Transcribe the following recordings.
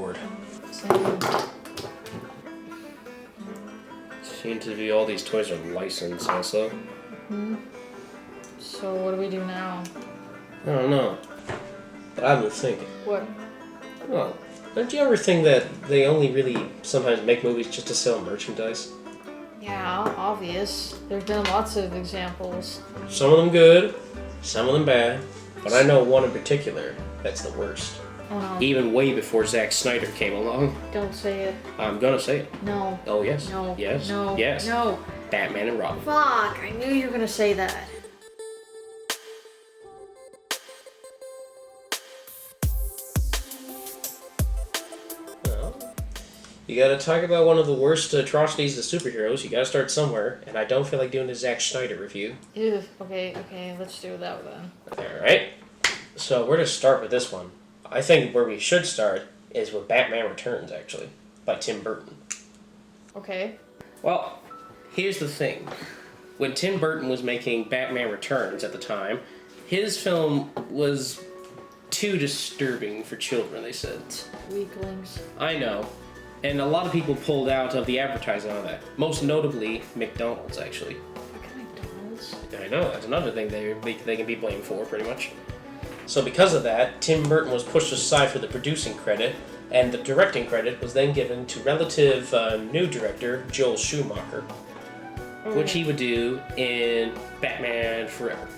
bored. Same. Seem to be all these toys are licensed also. So what do we do now? I don't know. But I've been thinking. What? Well, don't you ever think that they only really sometimes make movies just to sell merchandise? Yeah, obvious. There's been lots of examples. Some of them good, some of them bad. But I know one in particular that's the worst. Oh no. Even way before Zack Snyder came along. Don't say it. I'm gonna say it. No. Oh, yes. No. Yes. No. Yes. No. Batman and Robin. Fuck, I knew you were gonna say that. Well, you gotta talk about one of the worst atrocities of superheroes. You gotta start somewhere, and I don't feel like doing a Zack Snyder review. Ew. Okay, let's do that then. Alright. So, where to start with this one? I think where we should start is with Batman Returns, actually, by Tim Burton. Okay. Well, here's the thing. When Tim Burton was making Batman Returns at the time, his film was too disturbing for children, they said. Weaklings. I know. And a lot of people pulled out of the advertising on that. Most notably, McDonald's, actually. Fucking McDonald's. I know, that's another thing they can be blamed for, pretty much. So because of that, Tim Burton was pushed aside for the producing credit, and the directing credit was then given to relative new director Joel Schumacher, which he would do in Batman Forever.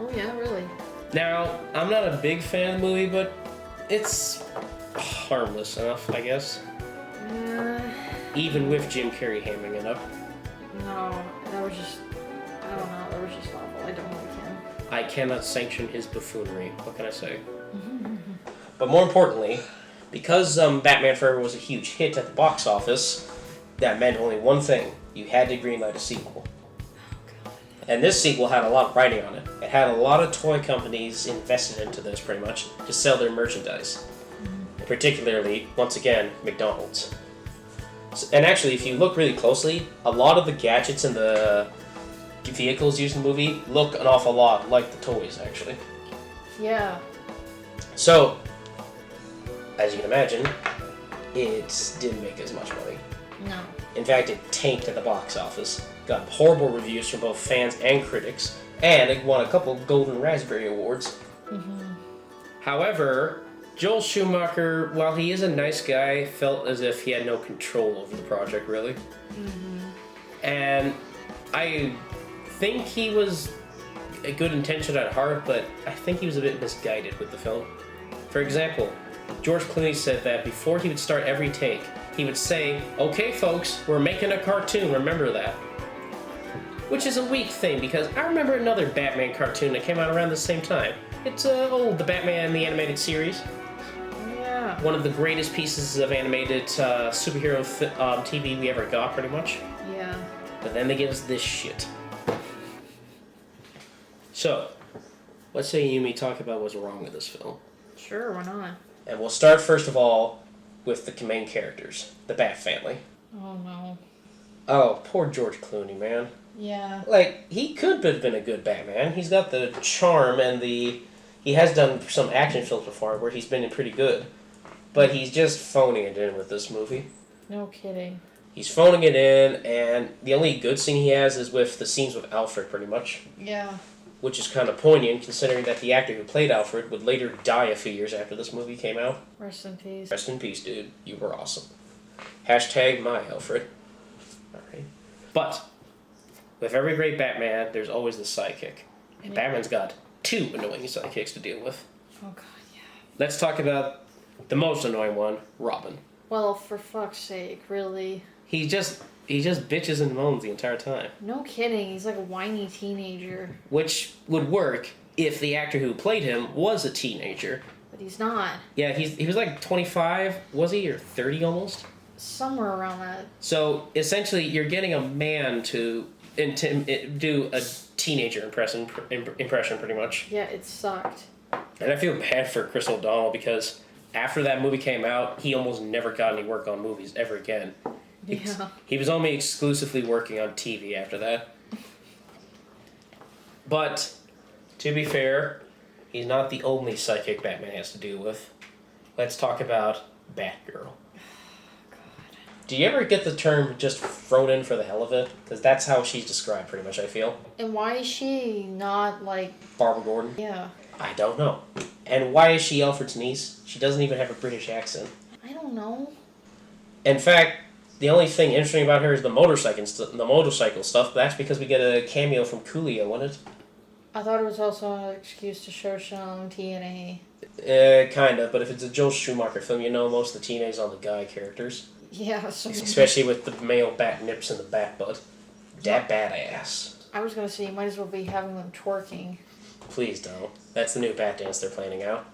Oh yeah, really? Now, I'm not a big fan of the movie, but it's harmless enough, I guess. Even with Jim Carrey hamming it up. No, that was just, I don't know, that was just awful. I don't like him. I cannot sanction his buffoonery. What can I say? But more importantly, because Batman Forever was a huge hit at the box office, that meant only one thing. You had to greenlight a sequel. And this sequel had a lot of writing on it. It had a lot of toy companies invested into this, pretty much, to sell their merchandise. Particularly, once again, McDonald's. And actually, if you look really closely, a lot of the gadgets and the vehicles used in the movie look an awful lot like the toys, actually. Yeah. So, as you can imagine, it didn't make as much money. No. In fact, it tanked at the box office, got horrible reviews from both fans and critics, and it won a couple Golden Raspberry Awards. However, Joel Schumacher, while he is a nice guy, felt as if he had no control over the project, really. And I think he was a good intention at heart, but I think he was a bit misguided with the film. For example, George Clooney said that before he would start every take, he would say, "Okay, folks, we're making a cartoon, remember that." Which is a weak thing, because I remember another Batman cartoon that came out around the same time. It's the Batman the Animated Series. Yeah. One of the greatest pieces of animated superhero TV we ever got, pretty much. Yeah. But then they give us this shit. So, let's say you and me talk about what's wrong with this film. Sure, why not? And we'll start, first of all, with the main characters, the Bat family. Oh no. Oh, poor George Clooney, man. Yeah. Like, he could have been a good Batman. He's got the charm and he has done some action films before where he's been pretty good. But he's just phoning it in with this movie. No kidding. He's phoning it in, and the only good scene he has is with the scenes with Alfred, pretty much. Yeah. Which is kind of poignant, considering that the actor who played Alfred would later die a few years after this movie came out. Rest in peace. Rest in peace, dude. You were awesome. Hashtag my Alfred. Alright. But, with every great Batman, there's always the sidekick. And Batman's got two annoying sidekicks to deal with. Oh god, yeah. Let's talk about the most annoying one, Robin. Well, for fuck's sake, really? He just bitches and moans the entire time. No kidding, he's like a whiny teenager. Which would work if the actor who played him was a teenager. But he's not. Yeah, he was like 25, was he? Or 30 almost? Somewhere around that. So, essentially, you're getting a man to do a teenager impression, pretty much. Yeah, it sucked. And I feel bad for Chris O'Donnell because after that movie came out, he almost never got any work on movies ever again. Yeah. He was only exclusively working on TV after that. But, to be fair, he's not the only sidekick Batman has to deal with. Let's talk about Batgirl. Do you ever get the term just thrown in for the hell of it? Because that's how she's described, pretty much, I feel. And why is she not like Barbara Gordon? Yeah. I don't know. And why is she Alfred's niece? She doesn't even have a British accent. I don't know. In fact, the only thing interesting about her is the motorcycle stuff. But that's because we get a cameo from Coolio in it. I thought it was also an excuse to show some TNA. Kind of. But if it's a Joel Schumacher film, you know most of the TNA's on the guy characters. Yeah. So Especially with the male bat nips and the bat butt. That badass. I was gonna say you might as well be having them twerking. Please don't. That's the new bat dance they're planning out.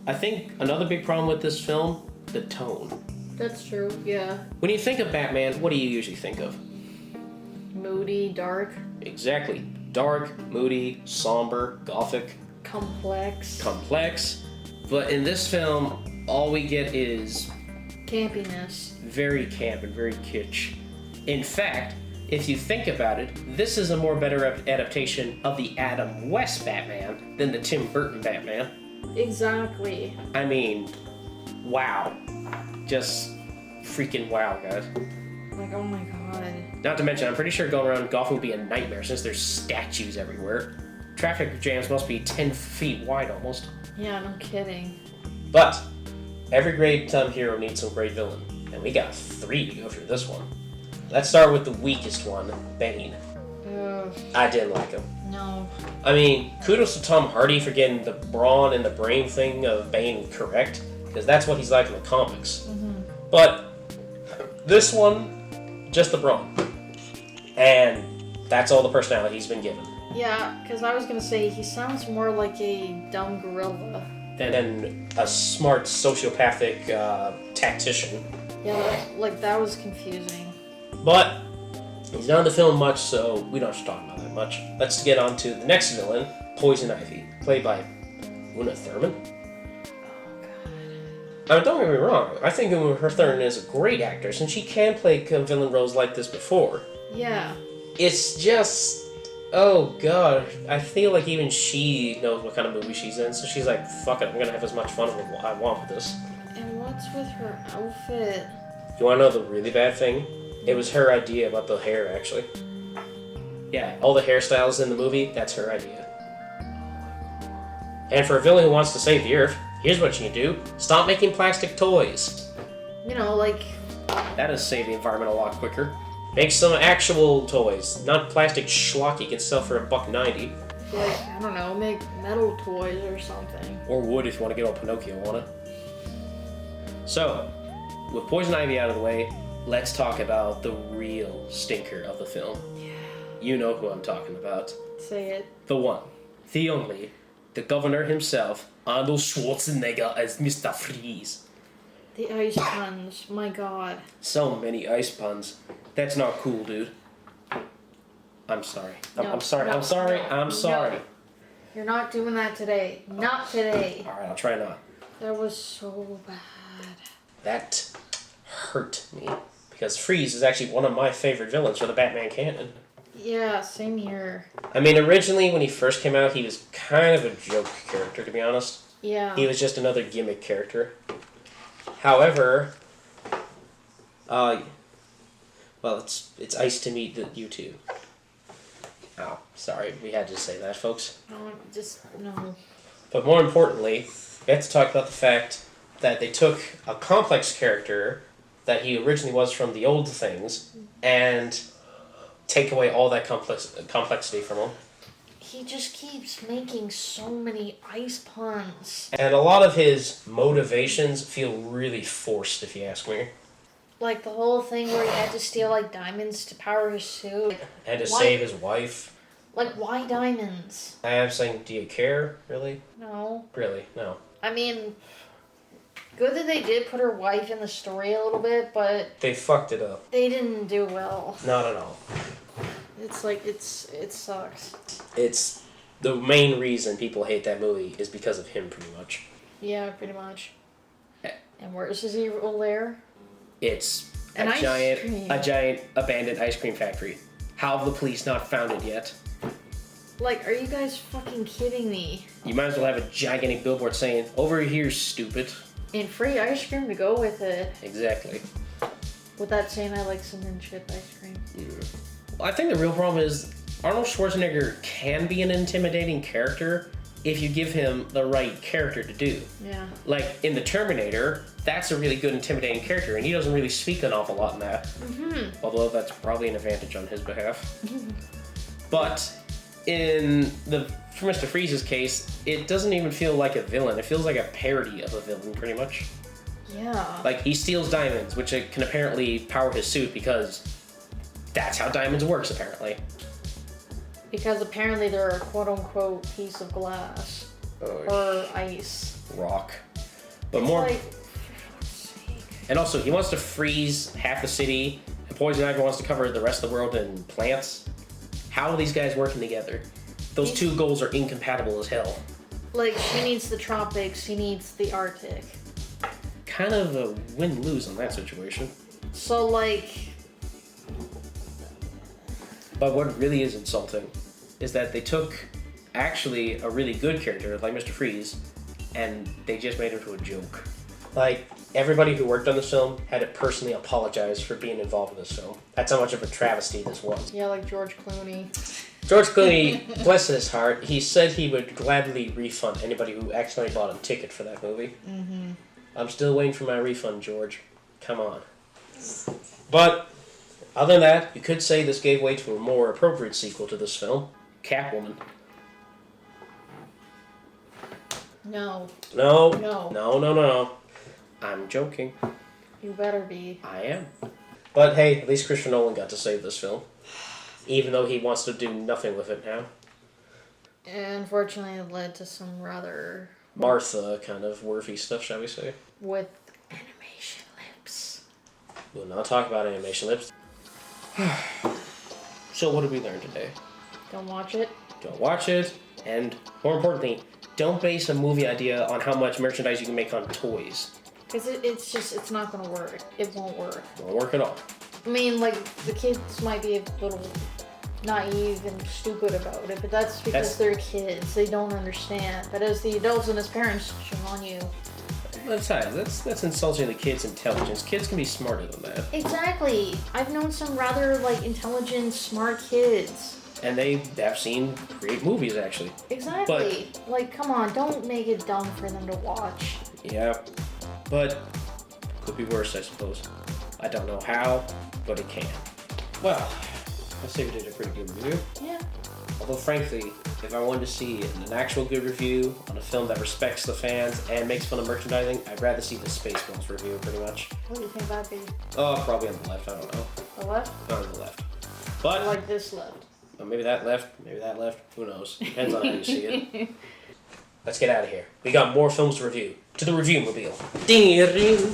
I think another big problem with this film, the tone. That's true, yeah. When you think of Batman, what do you usually think of? Moody, dark. Exactly. Dark, moody, somber, gothic. Complex. But in this film, all we get is campiness. Very camp and very kitsch. In fact, if you think about it, this is a more better adaptation of the Adam West Batman than the Tim Burton Batman. Exactly. I mean, wow. Just freaking wow, guys. Like, oh my god. Not to mention, I'm pretty sure going around Gotham would be a nightmare since there's statues everywhere. Traffic jams must be 10 feet wide almost. Yeah, no kidding. But every great hero needs some great villain. And we got 3 to go through this one. Let's start with the weakest one, Bane. I didn't like him. No. I mean, kudos to Tom Hardy for getting the brawn and the brain thing of Bane correct, because that's what he's like in the comics. Mm-hmm. But this one, just the brawn. And that's all the personality he's been given. Yeah, because I was going to say he sounds more like a dumb gorilla. Than a smart, sociopathic tactician. Yeah, that was confusing. But he's not in the film much, so we don't have to talk about that much. Let's get on to the next villain, Poison Ivy, played by Una Thurman. Oh, God. Don't get me wrong, I think Uma Thurman is a great actress, and she can play villain roles like this before. Yeah. It's just... Oh, God. I feel like even she knows what kind of movie she's in, so she's like, fuck it, I'm gonna have as much fun with what I want with this. And what's with her outfit? You wanna know the really bad thing? It was her idea about the hair, actually. Yeah, all the hairstyles in the movie, that's her idea. And for a villain who wants to save the Earth, here's what you can do. Stop making plastic toys. You know, like... That'll save the environment a lot quicker. Make some actual toys, not plastic schlock you can sell for $1.90. Like, I don't know, make metal toys or something. Or wood if you want to get all Pinocchio on it. So, with Poison Ivy out of the way, let's talk about the real stinker of the film. Yeah. You know who I'm talking about. Say it. The one, the only, the governor himself, Arnold Schwarzenegger as Mr. Freeze. The ice puns, my god. So many ice puns. That's not cool, dude. I'm sorry. I'm sorry. You're not doing that today. Not today. Alright, I'll try not. That was so bad. That hurt me. Because Freeze is actually one of my favorite villains for the Batman canon. Yeah, same here. I mean, originally when he first came out, he was kind of a joke character, to be honest. Yeah. He was just another gimmick character. However, well, it's ice to meet you two. Oh, sorry, we had to say that, folks. No. But more importantly, we have to talk about the fact that they took a complex character that he originally was from the old things and take away all that complexity from him. He just keeps making so many ice puns. And a lot of his motivations feel really forced, if you ask me. Like the whole thing where he had to steal like diamonds to power his suit. And to save his wife. Like, why diamonds? I am saying, do you care? Really? No. Really? No. I mean, good that they did put her wife in the story a little bit, but... They fucked it up. They didn't do well. Not at all. It's like, it sucks. It's... The main reason people hate that movie is because of him, pretty much. Yeah, pretty much. And where's his evil lair? It's a giant abandoned ice cream factory. How have the police not found it yet? Like, are you guys fucking kidding me? You might as well have a gigantic billboard saying, "Over here, stupid." And free ice cream to go with it. Exactly. With that saying, I like cinnamon chip ice cream. Well, I think the real problem is Arnold Schwarzenegger can be an intimidating character if you give him the right character to do. Yeah. Like in The Terminator, that's a really good intimidating character, and he doesn't really speak an awful lot in that. Mm-hmm. Although that's probably an advantage on his behalf. But for Mr. Freeze's case, it doesn't even feel like a villain. It feels like a parody of a villain, pretty much. Yeah. Like, he steals diamonds, which can apparently power his suit because that's how diamonds works, apparently. Because apparently they're a quote-unquote piece of glass. Or ice. Rock. But more... Like, for sake. And also, he wants to freeze half the city, and Poison Ivy wants to cover the rest of the world in plants. How are these guys working together? Those two goals are incompatible as hell. Like, she needs the tropics, he needs the Arctic. Kind of a win-lose in that situation. So, like... But what really is insulting is that they took actually a really good character, like Mr. Freeze, and they just made him to a joke. Like, everybody who worked on this film had to personally apologize for being involved in this film. That's how much of a travesty this was. Yeah, like George Clooney. George Clooney, bless his heart, he said he would gladly refund anybody who accidentally bought a ticket for that movie. Mm-hmm. I'm still waiting for my refund, George. Come on. But, other than that, you could say this gave way to a more appropriate sequel to this film, Catwoman. No. No. No. No, no, no. I'm joking. You better be. I am. But hey, at least Christopher Nolan got to save this film. Even though he wants to do nothing with it now. And unfortunately, it led to some rather... Martha kind of worthy stuff, shall we say. With animation lips. We'll not talk about animation lips. So what did we learn today? Don't watch it. Don't watch it. And more importantly, don't base a movie idea on how much merchandise you can make on toys. Because it's not going to work. It won't work. It won't work at all. I mean, like, the kids might be a little naive and stupid about it, but that's because they're kids. They don't understand. But as the adults and as parents, shame on you. That's insulting the kids' intelligence. Kids can be smarter than that. Exactly. I've known some rather, like, intelligent, smart kids. And they have seen great movies, actually. Exactly. But, like, come on, don't make it dumb for them to watch. Yeah. But could be worse, I suppose. I don't know how, but it can. Well, I say we did a pretty good review. Yeah. Although, frankly, if I wanted to see an actual good review on a film that respects the fans and makes fun of merchandising, I'd rather see the Spaceballs review, pretty much. What do you think that'd be? Oh, probably on the left, I don't know. The left? On the left. But... Like this left. Maybe that left, who knows. Depends on how you see it. Let's get out of here. We got more films to review. To the Review Mobile. Ding-a-ding.